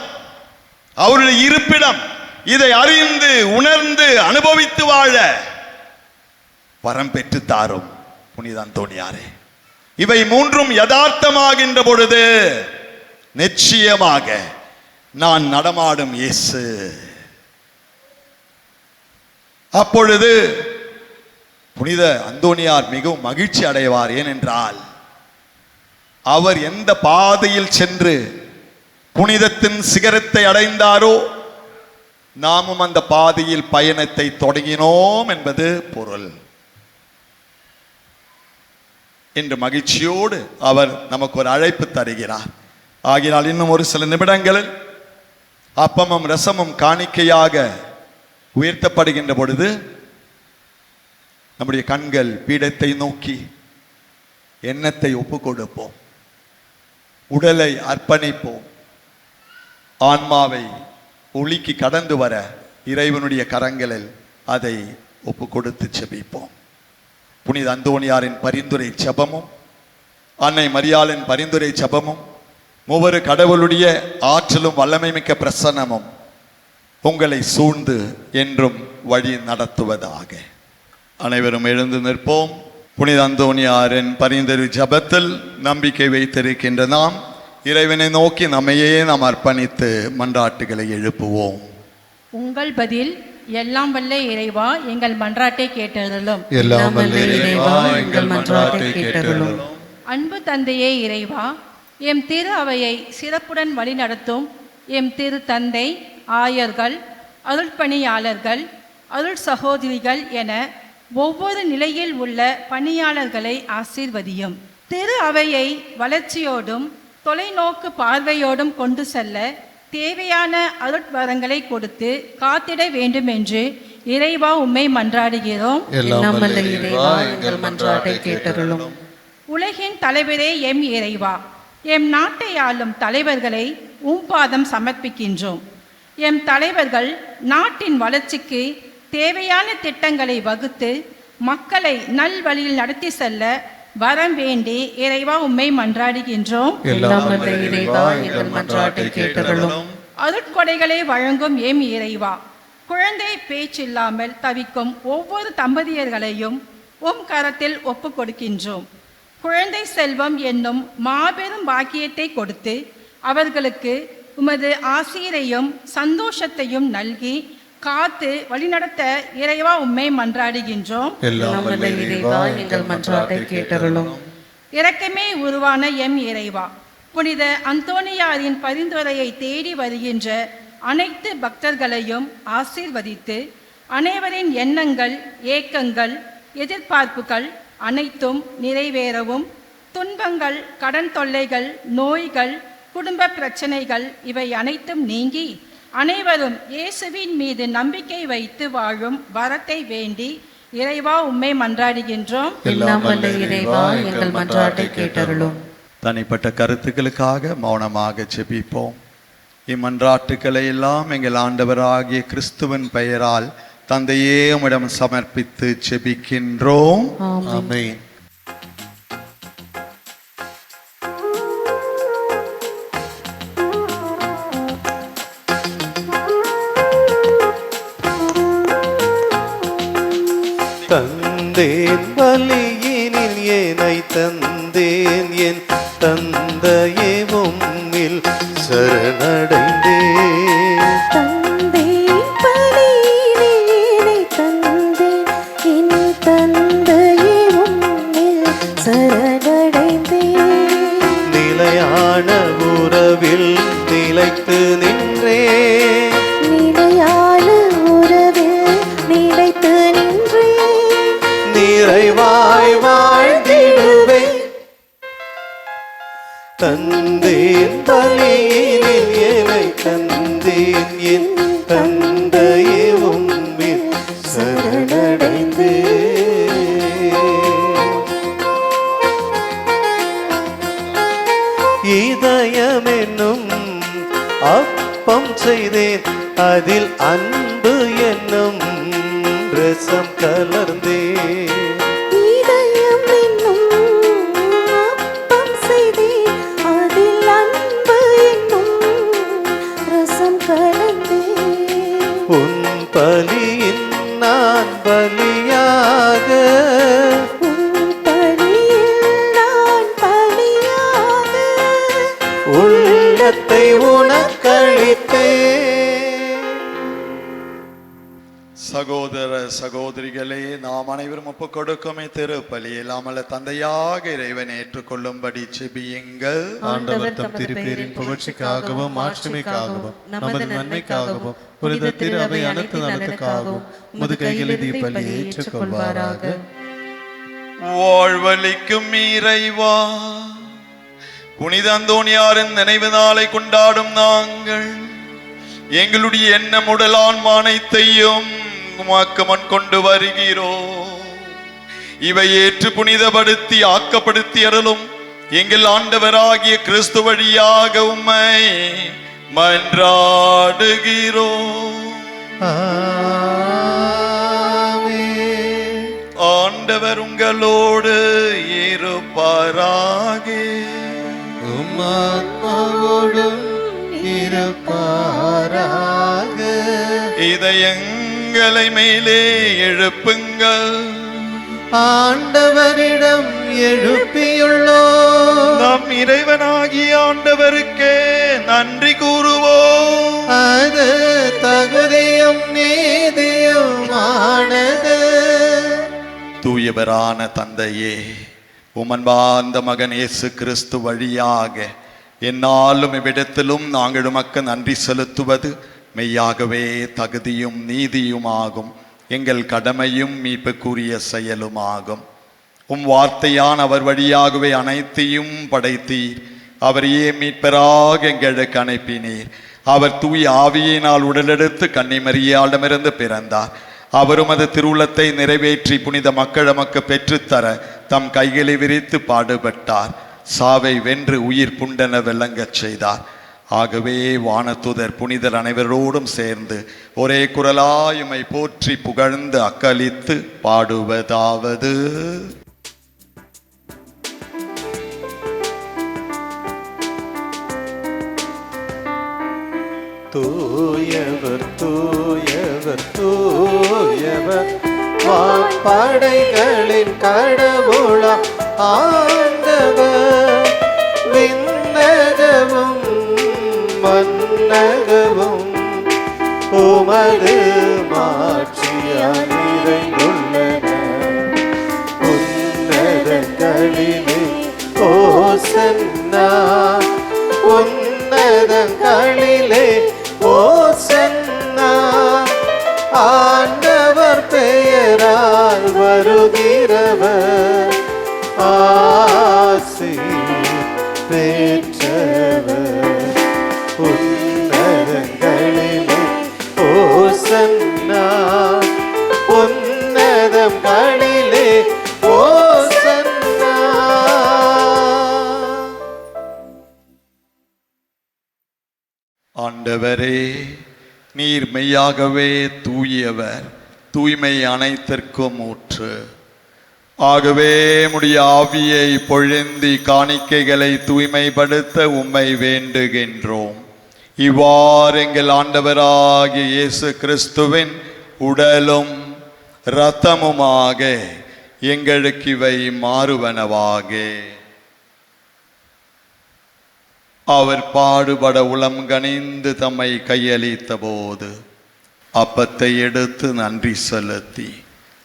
அவருடைய இருப்பிடம். இதை அறிந்து உணர்ந்து அனுபவித்து வாழ வரம் பெற்று தாரும் புனித அந்தோனியாரே. இவை மூன்றும் யதார்த்தமாகின்ற பொழுது நிச்சயமாக நான் நடமாடும் இயேசு. அப்பொழுது புனித அந்தோனியார் மிகவும் மகிழ்ச்சி அடைவார். ஏனென்றால் அவர் எந்த பாதையில் சென்று புனிதத்தின் சிகரத்தை அடைந்தாரோ, நாமும் அந்த பாதையில் பயணத்தை தொடங்கினோம் என்பது பொருள். என்று மகிழ்ச்சியோடு அவர் நமக்கு ஒரு அழைப்பு தருகிறார். ஆகினால் இன்னும் ஒரு சில நிமிடங்களில் அப்பமும் ரசமும் காணிக்கையாக உயர்த்தப்படுகின்ற பொழுது நம்முடைய கண்கள் பீடத்தை நோக்கி எண்ணத்தை ஒப்பு கொடுப்போம், உடலை அர்ப்பணிப்போம், ஆன்மாவை ஒளிக்கு கடந்து வர இறைவனுடைய கரங்களில் அதை ஒப்பு கொடுத்து செபிப்போம். புனித அந்தோனியாரின் பரிந்துரை ஜெபமும் அன்னை மரியாளின் பரிந்துரை ஜெபமும் மூவரு கடவுளுடைய ஆற்றலும் வல்லமை மிக்க பிரசன்னமும் உங்களை சூழ்ந்து என்றும் வழி நடத்துவதாக. அனைவரும் எழுந்து நிற்போம். புனித அந்தோனியாரின் பரிந்துரை ஜெபத்தில் நம்பிக்கை வைத்திருக்கின்ற நாம் இறைவனை நோக்கி நம்மையே நாம் அர்ப்பணித்து மன்றாட்டுகளை எழுப்புவோம். உங்கள் பதில் எல்லாம் வல்ல இறைவா, எங்கள் மன்றாட்டை கேட்டருளும். எல்லாம் வல்ல இறைவா, எங்கள் மன்றாட்டை கேட்டருளும். அன்பு தந்தையே இறைவா, எம் திரு அவையை சிறப்புடன் வழிநடத்தும் எம் திரு தந்தை, ஆயர்கள், அருள்பணியாளர்கள், அருள் சகோதரிகள் என ஒவ்வொரு நிலையில் உள்ள பணியாளர்களை ஆசீர்வதியும். திரு அவையை வளர்ச்சியோடும் தொலைநோக்கு பார்வையோடும் கொண்டு செல்ல தேவையான அருட்வரங்களை கொடுத்து காத்திட வேண்டும் என்று இறைவா உம்மை மன்றாடுகிறோம். எல்லாம் வல்ல இறைவா, எங்கள் மன்றாட்டை கேட்டருளும். உலகின் தலைவரே எம் இறைவா, எம் நாட்டை ஆளும் தலைவர்களை பாதம் சமர்ப்பிக்கின்றோம். எம் தலைவர்கள் நாட்டின் வளர்ச்சிக்கு தேவையான திட்டங்களை வகுத்து மக்களை நல்வழியில் நடத்தி செல்ல வரம் வேண்டி இறைவா உம்மை மன்றாடுகின்றோம். எல்லாம் வல்ல இறைவா, எங்கள் மன்றாட்டை கேட்டருளும். அருட்கொடைகளை வழங்கும் எம் இறைவா, குழந்தை பேச்சில்லாமல் தவிக்கும் ஒவ்வொரு தம்பதியர்களையும் கரத்தில் ஒப்பு கொடுக்கின்றோம். குழந்தை செல்வம் என்னும் மாபெரும் பாக்கியத்தை கொடுத்து அவர்களுக்கு உமது ஆசீரையும் சந்தோஷத்தையும் நல்கி காத்து வழிநடத்த இறைவா உம்மை மன்றாடுகின்றோம். எல்லாம் வல்ல இறைவா, எங்கள் மன்றாட்டை கேட்டருளும். இரக்கமே உருவான எம் இறைவா, புனித அந்தோனியாரின் பரிந்துரையை தேடி வருகின்ற அனைத்து பக்தர்களையும் ஆசீர்வதித்து அனைவரின் எண்ணங்கள், ஏக்கங்கள், எதிர்பார்ப்புகள் அனைத்தும் நிறைவேறவும் துன்பங்கள், கடன் தொல்லைகள், நோய்கள், குடும்ப பிரச்சனைகள் இவை அனைத்தும் நீங்கி அனைவரும் இயேசுவின் மீது நம்பிக்கை வைத்து வாழும் வரத்தை வேண்டி இறைவா உம்மை மன்றாடுகின்றோம். எல்லாம் வல்ல இறைவா எங்கள் மன்றாட்டை கேட்டருளும். தனிப்பட்ட கருத்துக்களுக்காக மௌனமாக ஜெபிப்போம். இம்மன்றாட்டுக்களை எல்லாம் எங்கள் ஆண்டவராகிய கிறிஸ்துவின் பெயரால் தந்தையே உம்மிடம் சமர்ப்பித்து ஜெபிக்கின்றோம். ஆமென். தந்தேன் பலியினில் ஏனை தந்தேன் என் தந்தையே உம்மில் சரணடைந்தேன். தந்தேன் பலியினை தந்தேன் என் தந்தையே உம்மில் சரணடைந்தேன். நிலையான உறவில் நிலைத்து நின்றேன். நிலையான உறவில் நிலைத்து நின்றேன். நிறைவாய் வாழ்ந்திடுவேன். தந்தேன் பலியினில் ஏனை தந்தேன் என் தந்தையே உம்மில் சரணடைந்தேன். இதயம் என்னும் அப்பம் செய்தேன், அதில் அன்பு என்னும் ரசம் கலர்ந்தேன். இதயம் என்னும் அப்பம் செய்தேன், அதில் அன்பு என்னும் ரசம் கலந்தேன். உன் பலியின் நான் பலியாக, உன் பலியில் நான் பலியாக உள்ளத்தை உனக்களித்தேன். சகோதர சகோதரிகளே, நாம் அனைவரும் ஒப்புக் கொடுக்குமே திருப்பலி இல்லாமல் தந்தையாக இறைவன் ஏற்றுக்கொள்ளும்படி செபியுங்கள். ஆண்டவர் தம் திருப்பேரின் புகழ்ச்சிக்காகவும் மாட்சிமைக்காகவும் நமது நன்மைக்காகவும் புனித திரு அவை அனைத்து நலத்துக்காகவும் உமது கையில் பலியை ஏற்றுக்கொள்வாராக. வாழ்வளிக்கும் இறைவா, புனித அந்தோனியாரின் நினைவு நாளை கொண்டாடும் நாங்கள் எங்களுடைய எண்ணம் உடலான் அனைத்தையும் உமக்கு முன் கொண்டு வருகிறோம். இவை ஏற்று புனிதப்படுத்தி ஆக்கப்படுத்தி அருளும் எங்கள் ஆண்டவராகிய கிறிஸ்து வழியாக உம்மை மன்றாடுகிறோம். ஆமென். ஆண்டவர் உங்களோடு இருப்பாராக. உம் ஆத்மாவோடும் இருப்பாராக. இதயங்களை மேலே எழுப்புங்கள், ஆண்டவரிடம் எழுப்பியுள்ளோம். நம் இறைவனாகிய ஆண்டவருக்கே நன்றி கூறுவோம். அது தகுதியும் நீதியுமானது. தூயவரான தந்தையே, உமன்பார்ந்த மகன் இயேசு கிறிஸ்து வழியாக என்னாலும் இவ்விடத்திலும் நாங்கள் உமக்கு நன்றி செலுத்துவது மெய்யாகவே தகுதியும் நீதியுமாகும், எங்கள் கடமையும் மீட்புக்குரிய செயலுமாகும். உம் வார்த்தையான் அவர் வழியாகவே அனைத்தையும் படைத்தீர். அவரையே மீட்பராக எங்களுக்கு அனுப்பினீர். அவர் தூய ஆவியினால் உடலெடுத்து கன்னிமரியாளிடமிருந்து பிறந்தார். அவரும் அது திருவுளத்தை நிறைவேற்றி புனித மக்கள் நமக்கு பெற்றுத்தர தம் கைகளை விரித்து பாடுபட்டார். சாவை வென்று உயிர் புண்டென விளங்கச் செய்தார். ஆகவே வானதூதர் புனிதர் அனைவரோடும் சேர்ந்து ஒரே குரலாயுமை போற்றி புகழ்ந்து அக்களித்து பாடுவதாவது: தூயவர் தூயவர் தூயவர், வான்படைகளின் கடவுளாம் ஆண்டவர். விண்ணகமும் மன்னகமும் உமது மாட்சியால் நிறைந்துள்ளன. உன்னதங்களிலே ஓசன்னா, உன்னதங்களிலே ஓசன்னா. ஆண்டவர் பெயரால் வருகிறவர் ஆசி ஆண்டவரே, நீர் மெய்யாகவே தூயவர், தூய்மை அனைத்திற்கும் ஊற்று. ஆகவே உம்முடைய ஆவியை பொழிந்தி காணிக்கைகளை தூய்மைப்படுத்த உம்மை வேண்டுகின்றோம். இவ்வாறு எங்கள் ஆண்டவராகிய இயேசு கிறிஸ்துவின் உடலும் இரத்தமுமாக எங்களுக்கு இவை மாறுவனவாக. அவர் பாடுபட உளம் கனிந்து தம்மை கையளித்த போது அப்பத்தை எடுத்து நன்றி செலுத்தி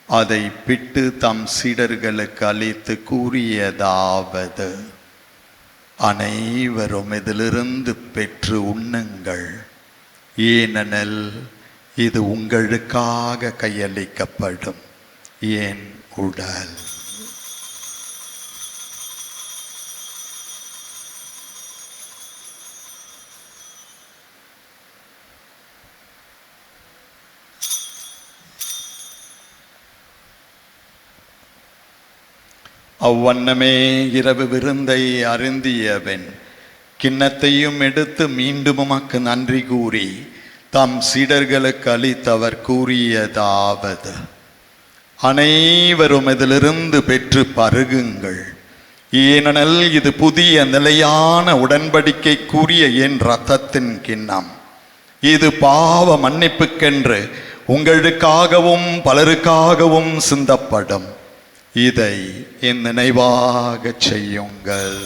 அதை பிட்டு தம் சீடர்களுக்கு அளித்து கூறியதாவது: அனைவரும் இதிலிருந்து பெற்று உண்ணுங்கள், ஏனெனில் இது உங்களுக்காக கையளிக்கப்படும் என் உடல். அவ்வண்ணமே இரவு விருந்தை அருந்தியவன் கிண்ணத்தையும் எடுத்து மீண்டும் உமக்கு நன்றி கூறி தம் சீடர்களுக்கு அளித்தவர் கூறியதாவது: அனைவரும் இதிலிருந்து பெற்று பருகுங்கள், ஏனெனில் இது புதிய நிலையான உடன்படிக்கைக்குரிய என் இரத்தத்தின் கிண்ணம். இது பாவ மன்னிப்புக்கென்று உங்களுக்காகவும் பலருக்காகவும் சிந்தப்படும். இதை என் நினைவாக செய்யுங்கள்.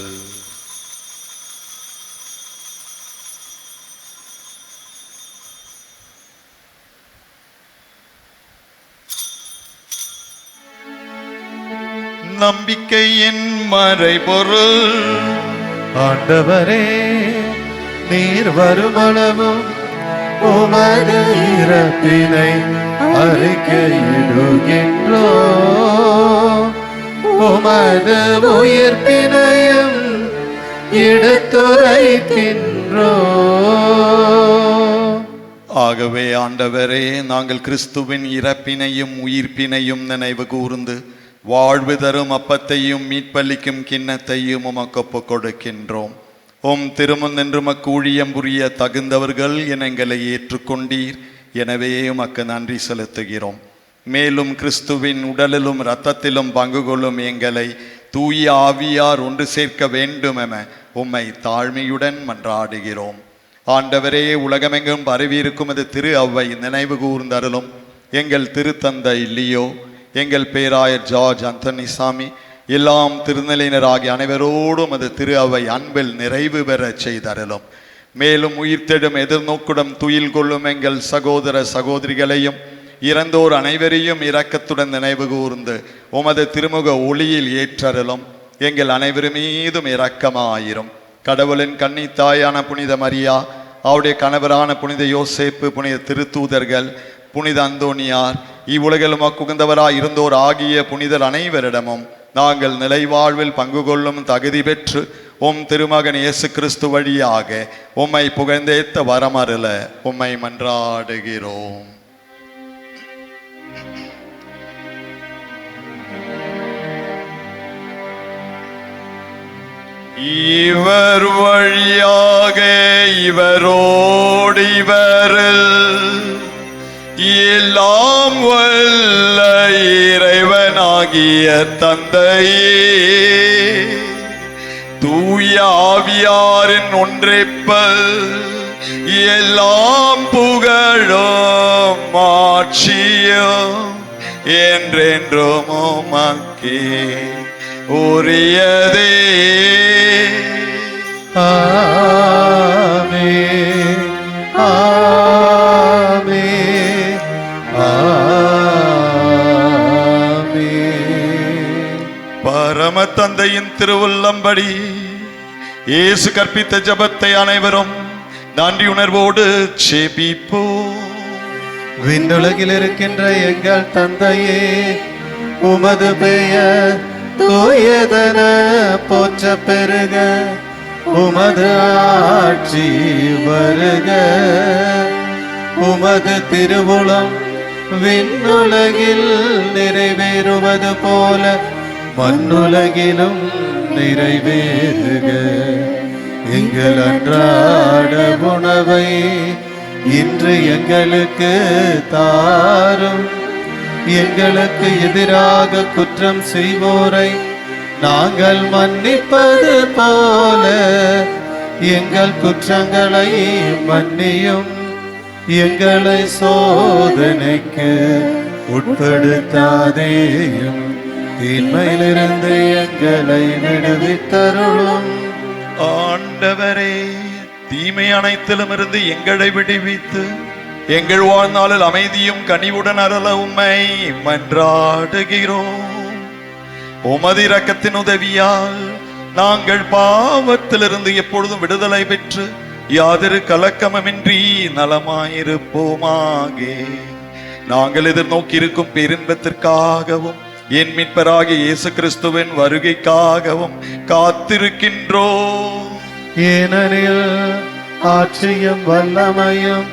நம்பிக்கையின் மறைபொருள். ஆண்டவரே, நீர் வருமளவும் உமது இறப்பினை அறிக்கையிடுகின்றோ, உமது உயிர்ப்பினையும் எடுத்துரைக்கின்றோ. ஆகவே ஆண்டவரே, நாங்கள் கிறிஸ்துவின் இறப்பினையும் உயிர்ப்பினையும் நினைவு கூர்ந்து வாழ்வு தரும் அப்பத்தையும் மீட்பளிக்கும் கிண்ணத்தையும் உமக்கு ஒப்புக் கொடுக்கின்றோம். உம் திருமுன் நின்று உமக்கு ஊழியம் புரிய தகுந்தவர்கள் என எங்களை ஏற்றுக்கொண்டீர். எனவே உமக்கு நன்றி செலுத்துகிறோம். மேலும் கிறிஸ்துவின் உடலிலும் இரத்தத்திலும் பங்கு கொள்ளும் எங்களை தூய ஆவியார் ஒன்று சேர்க்க வேண்டும் என உம்மை தாழ்மையுடன் மன்றாடுகிறோம். ஆண்டவரே, உலகமெங்கும் பரவியிருக்கும் அது திரு அவ்வை நினைவு கூர்ந்தருளும். எங்கள் திருத்தந்தை லியோ, எங்கள் பேராயர் ஜார்ஜ் அந்தனிசாமி, எல்லாம் திருநிலையினராகிய அனைவரோடும் அது திரு அவை அன்பில் நிறைவு பெற செய்தருளும். மேலும் உயிர்த்தெழும் எதிர்நோக்குடன் துயில் கொள்ளும் எங்கள் சகோதர சகோதரிகளையும் இறந்தோர் அனைவரையும் இரக்கத்துடன் நினைவு கூர்ந்து உமது திருமுக ஒளியில் ஏற்றருளும். எங்கள் அனைவர் மீதும் இரக்கமாயிரும். கடவுளின் கன்னித்தாயான புனித மரியா, அவருடைய கணவரான புனித யோசேப்பு, புனித திருத்தூதர்கள், புனித அந்தோனியார், இவ்வுலகில் உமக்குகந்தவராய் இருந்தோர் ஆகிய புனிதர் அனைவரிடமும் நாங்கள் நிலைவாழ்வில் பங்கு கொள்ளும் தகுதி பெற்று உம் திருமகன் இயேசு கிறிஸ்து வழியாக உம்மை புகழ்ந்தேத்த வரமருள உம்மை மன்றாடுகிறோம். இவர் வழியாக இவரோடு இவரில் எல்லாம் வல்ல இறைவனாகிய தந்தையே, தூய ஆவியாரின் ஒன்றைப்பல் எல்லாம் புகழும் ஆட்சியும் என்றென்றும் உமக்கே உரியதே. ஆமென், ஆமென், ஆமென். பரம தந்தையின் திருவுள்ளம்படி இயேசு கற்பித்த ஜெபத்தை அனைவரும் நன்றி உணர்வோடு ஜெபிப்போம். விண்ணுலகில் இருக்கின்ற எங்கள் தந்தையே, உமது பெயர் தூயதென போற்ற பெருக, உமது ஆட்சி வருக, உமது திருவுளம் விண்ணுலகில் நிறைவேறுவது போல மண்ணுலகிலும் நிறைவேறுக. எங்கள் அன்றாட உணவை இன்று எங்களுக்கு தாரும். எங்களுக்கு எதிராக குற்றம் செய்வோரை நாங்கள் மன்னிப்பது போல எங்கள் குற்றங்களை மன்னியும். எங்களை சோதனைக்கு உட்படுத்தாதேயும், தீமையிலிருந்து எங்களை விடுவித்தருளும். ஆண்டவரே, தீமை அனைத்திலும் இருந்து எங்களை விடுவித்து எங்கள் வாழ்நாளில் அமைதியும் கனிவுடன் அருள உம்மை மன்றாடுகிறோம். உமது இரக்கத்தின் உதவியால் நாங்கள் பாவத்திலிருந்து எப்பொழுதும் விடுதலை பெற்று யாதொரு கலக்கமின்றி நலமாயிருப்போமாக. நாங்கள் எதிர்நோக்கி இருக்கும் பேரின்பத்திற்காகவும் என் மீட்பராகிய இயேசு கிறிஸ்துவின் வருகைக்காகவும் காத்திருக்கின்றோம். ஏனெனில் ஆட்சியும் வல்லமையும்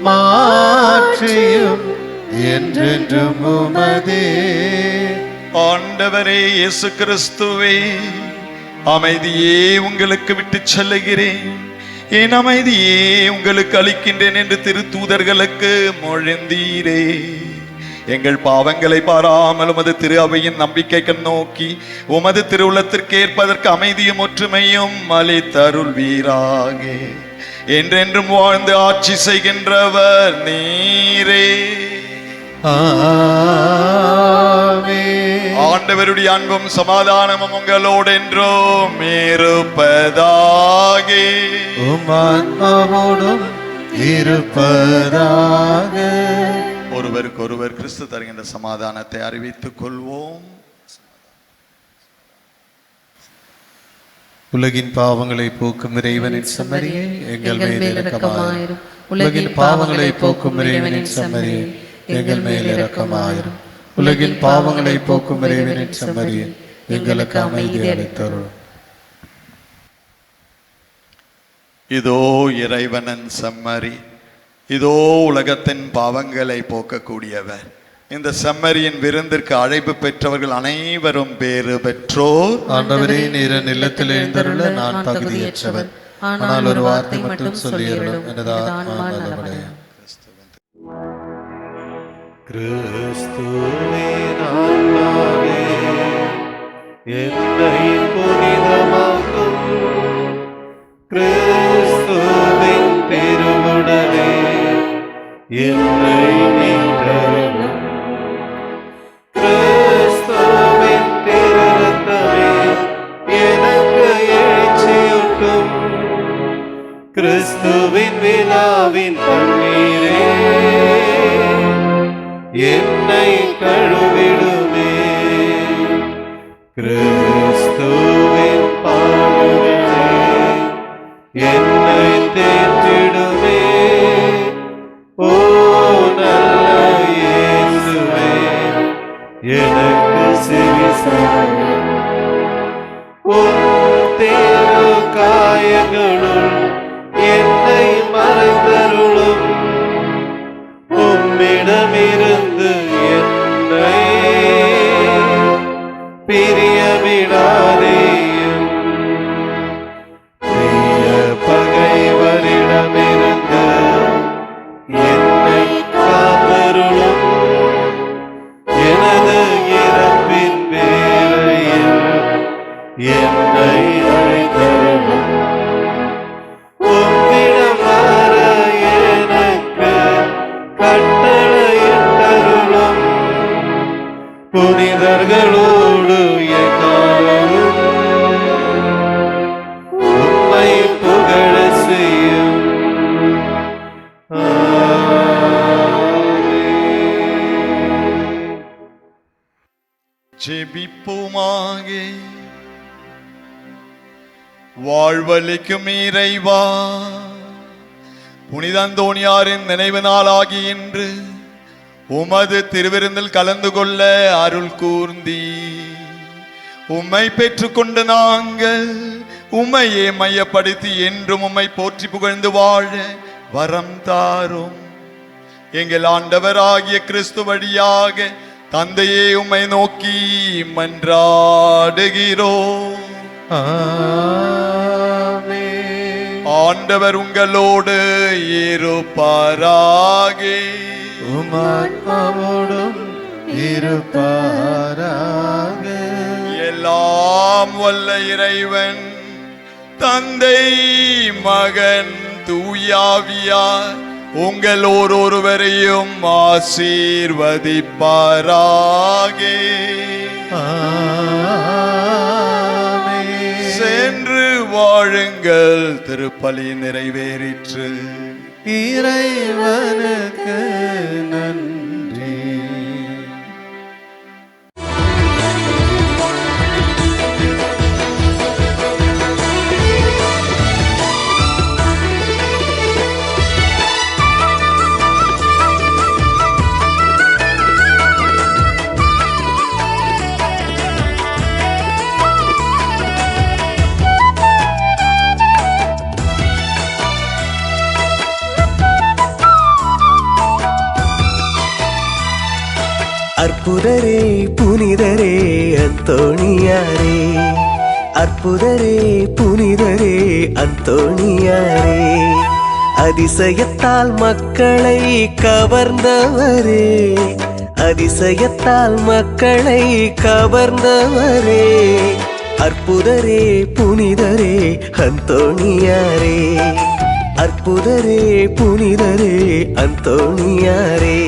மாட்சியும் என்றென்றும் உமதே. ஆண்டவரே இயேசு கிறிஸ்துவே, அமைதியே உங்களுக்கு விட்டு செல்லுகிறேன், என் அமைதியே உங்களுக்கு அளிக்கின்றேன் என்று திருத்தூதர்களுக்கு மொழிந்தீரே. எங்கள் பாவங்களை பாராமல் உமது திரு அவையின் நம்பிக்கைக்கு நோக்கி உமது திருவுளத்திற்கேற்பதற்கு அமைதியும் ஒற்றுமையும் அளித்தருள்வீராக. என்றென்றும் வாழ்ந்து ஆட்சி செய்கின்றவர் நீரே. ஆண்டவருடைய அன்பும் சமாதானமும் உங்களோடு என்றும் இருப்பதாக. ஒருவருக்கொருவர் கிறிஸ்து தருகின்ற சமாதானத்தை அறிவித்துக் கொள்வோம். உலகின் பாவங்களை போக்கும் இறைவனின் செம்மறியே, எங்கள் மேல் இரக்கமாயிரும். உலகின் பாவங்களை போக்கும் இறைவனின் செம்மறியே, எங்கள் மேல் இரக்கமாயிரும். உலகின் பாவங்களை போக்கும் இறைவனின் செம்மறியே, எங்களுக்கு அமைதி அளித்தருளும். இதோ இறைவனின் செம்மறி, இதோ உலகத்தின் பாவங்களை போக்கக்கூடியவர். இந்த செம்மறியின் விருந்திற்கு அழைப்பு பெற்றவர்கள் அனைவரும் பேறு பெற்றோர். ஆண்டவரே, நீர் இல்லத்தில் எழுந்தருள நான் தகுதியற்றவன், ஆனால் ஒரு வார்த்தை மட்டும் சொல்லியருளும், எனது ஆத்மா நலமடையும். கிறிஸ்துவின் ஆன்மாவே, என்னை புனிதமாக்கும். கிறிஸ்துவின் திருவுடலே, என்னை மீட்டருளும். கிறிஸ்துவின் திருரத்தமே, எனக்கு எழுச்சியூட்டும். கிறிஸ்துவின் விழாவின் தண்ணீரே, என்னை கழுவிடுமே. கிறிஸ்துவின் பாடுகளே, என்னை தேற்றிடுமே. ஓ நல்ல இயேசுவே, எனக்கு செவிசாயும். உன் தேரு காயங்களுள் என்னை மறைந்தருளும். உம்மிடமிருந்து என்னை பிரிய விடாதேயும். தீய பகைவரிடமிருந்து என்னை காத்தருளும். எனது இறப்பின் வேளையில் என்னை அழைத்தருளும். உம்மிடம் வர எனக்கு கட்டளையிட்டருளும். புனிதர்களோடு எக்காலமும் உம்மை புகழ செய்யும். ஜெபிப்போமாக. வாழ்வளிக்கும் இறைவா, புனித அந்தோணியாரின் நினைவு நாளாகி இன்று உமது திருவிருந்தில் கலந்து கொள்ள அருள் கூர்ந்தி உம்மை பெற்றுக்கொண்டு நாங்கள் உம்மையே மையப்படுத்தி என்றும் உம்மை போற்றி புகழ்ந்து வாழ வரம் தாரும். எங்கள் ஆண்டவராகிய கிறிஸ்து வழியாக தந்தையே உம்மை நோக்கி மன்றாடுகிறோம். ஆமென். ஆண்டவர் உங்களோடு இருப்பாராக. உமாத்மாவோடும் இருப்பாராக. எல்லாம் வல்ல இறைவன் தந்தை மகன் தூயாவியார் உங்கள் ஒருவரையும் ஆசீர்வதிப்பாராக. சென்று வாழுங்கள், திருப்பலி நிறைவேறிற்று. இறைவனுக்கு நன்றி. அற்புதரே புனிதரே அந்தோணியாரே, அற்புதரே புனிதரே அந்தோணியாரே, அதிசயத்தால் மக்களை கவர்ந்தவரே, அதிசயத்தால் மக்களை கவர்ந்தவரே, அற்புதரே புனிதரே அந்தோணியாரே, அற்புதரே புனிதரே அந்தோணியாரே.